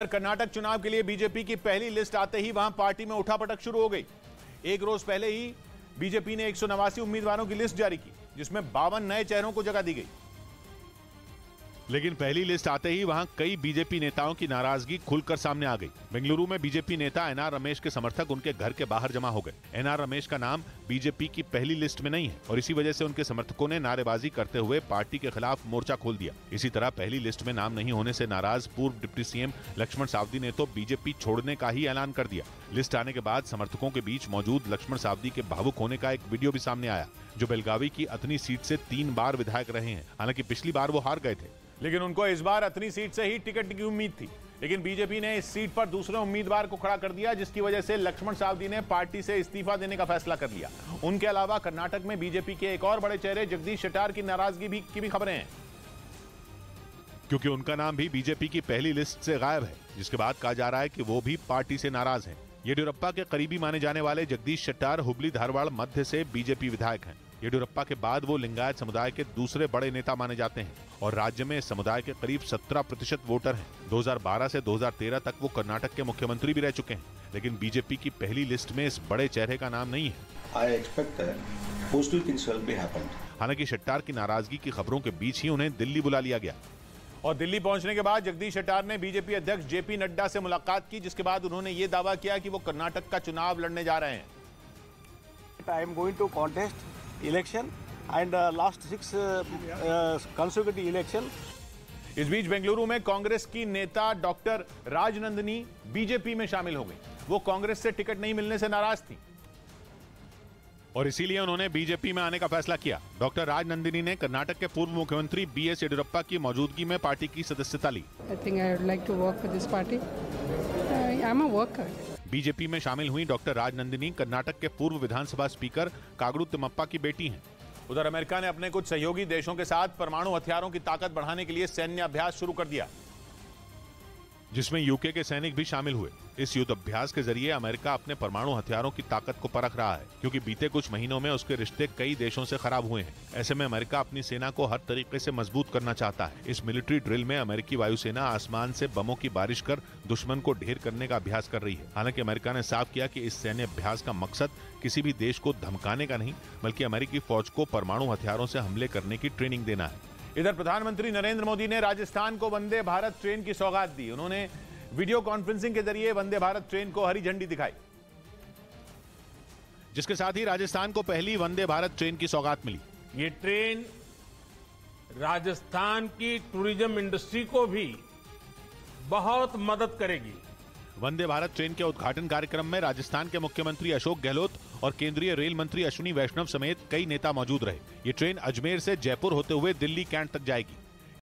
कर्नाटक चुनाव के लिए बीजेपी की पहली लिस्ट आते ही वहां पार्टी में उठापटक शुरू हो गई। एक रोज पहले ही बीजेपी ने 189 उम्मीदवारों की लिस्ट जारी की, जिसमें 52 नए चेहरों को जगह दी गई। लेकिन पहली लिस्ट आते ही वहां कई बीजेपी नेताओं की नाराजगी खुलकर सामने आ गई। बेंगलुरु में बीजेपी नेता एनआर रमेश के समर्थक उनके घर के बाहर जमा हो गए। एनआर रमेश का नाम बीजेपी की पहली लिस्ट में नहीं है और इसी वजह से उनके समर्थकों ने नारेबाजी करते हुए पार्टी के खिलाफ मोर्चा खोल दिया। इसी तरह पहली लिस्ट में नाम नहीं होने से नाराज पूर्व डिप्टी सीएम लक्ष्मण सावदी ने तो बीजेपी छोड़ने का ही ऐलान कर दिया। लिस्ट आने के बाद समर्थकों के बीच मौजूद लक्ष्मण सावदी के भावुक होने का एक वीडियो भी सामने आया, जो बेलगावी की अतनी सीट से 3 बार विधायक रहे हैं। हालांकि पिछली बार वो हार गए थे, लेकिन उनको इस बार अतनी सीट से ही टिकट की उम्मीद थी। लेकिन बीजेपी ने इस सीट पर दूसरे उम्मीदवार को खड़ा कर दिया, जिसकी वजह से लक्ष्मण सावदी ने पार्टी से इस्तीफा देने का फैसला कर लिया। उनके अलावा कर्नाटक में बीजेपी के एक और बड़े चेहरे जगदीश शेट्टार की नाराजगी की भी खबरें हैं, क्योंकि उनका नाम भी बीजेपी की पहली लिस्ट से गायब है, जिसके बाद कहा जा रहा है कि वो भी पार्टी से नाराज हैं। येडियुरप्पा के करीबी माने जाने वाले जगदीश शेट्टार हुबली धारवाड़ मध्य से बीजेपी विधायक हैं। येडियुरप्पा के बाद वो लिंगायत समुदाय के दूसरे बड़े नेता माने जाते हैं और राज्य में इस समुदाय के करीब 17% वोटर हैं। 2012 से 2013 तक वो कर्नाटक के मुख्यमंत्री भी रह चुके हैं, लेकिन बीजेपी की पहली लिस्ट में इस बड़े चेहरे का नाम नहीं है। हालांकि शेट्टार की नाराजगी की खबरों के बीच ही उन्हें दिल्ली बुला लिया गया और दिल्ली पहुंचने के बाद जगदीश शेट्टार ने बीजेपी अध्यक्ष जेपी नड्डा से मुलाकात की, जिसके बाद उन्होंने ये दावा किया कि वो कर्नाटक का चुनाव लड़ने जा रहे हैं। I am going to contest election and last 6 consecutive election. इस बीच बेंगलुरु में कांग्रेस की नेता डॉक्टर राजनंदिनी बीजेपी में शामिल हो गई। वो कांग्रेस से टिकट नहीं मिलने से नाराज थी और इसीलिए उन्होंने बीजेपी में आने का फैसला किया। डॉक्टर राजनंदिनी ने कर्नाटक के पूर्व मुख्यमंत्री बीएस येडियुरप्पा की मौजूदगी में पार्टी की सदस्यता ली। I think I would like to work for this party. I am a worker. BJP में शामिल हुई डॉक्टर राजनंदिनी कर्नाटक के पूर्व विधानसभा स्पीकर कागड़ू तिम्मप्पा की बेटी हैं। उधर अमेरिका ने अपने कुछ सहयोगी देशों के साथ परमाणु हथियारों की ताकत बढ़ाने के लिए सैन्य अभ्यास शुरू कर दिया, जिसमें यूके के सैनिक भी शामिल हुए। इस युद्ध अभ्यास के जरिए अमेरिका अपने परमाणु हथियारों की ताकत को परख रहा है, क्योंकि बीते कुछ महीनों में उसके रिश्ते कई देशों से खराब हुए हैं। ऐसे में अमेरिका अपनी सेना को हर तरीके से मजबूत करना चाहता है। इस मिलिट्री ड्रिल में अमेरिकी वायुसेना आसमान से बमों की बारिश कर दुश्मन को ढेर करने का अभ्यास कर रही है। हालांकि अमेरिका ने साफ किया कि इस सैन्य अभ्यास का मकसद किसी भी देश को धमकाने का नहीं, बल्कि अमेरिकी फौज को परमाणु हथियारों से हमले करने की ट्रेनिंग देना है। इधर प्रधानमंत्री नरेंद्र मोदी ने राजस्थान को वंदे भारत ट्रेन की सौगात दी। उन्होंने वीडियो कॉन्फ्रेंसिंग के जरिए वंदे भारत ट्रेन को हरी झंडी दिखाई, जिसके साथ ही राजस्थान को पहली वंदे भारत ट्रेन की सौगात मिली। ये ट्रेन राजस्थान की टूरिज्म इंडस्ट्री को भी बहुत मदद करेगी। वंदे भारत ट्रेन के उद्घाटन कार्यक्रम में राजस्थान के मुख्यमंत्री अशोक गहलोत और केंद्रीय रेल मंत्री अश्विनी वैष्णव समेत कई नेता मौजूद रहे। ये ट्रेन अजमेर से जयपुर होते हुए दिल्ली कैंट तक जाएगी।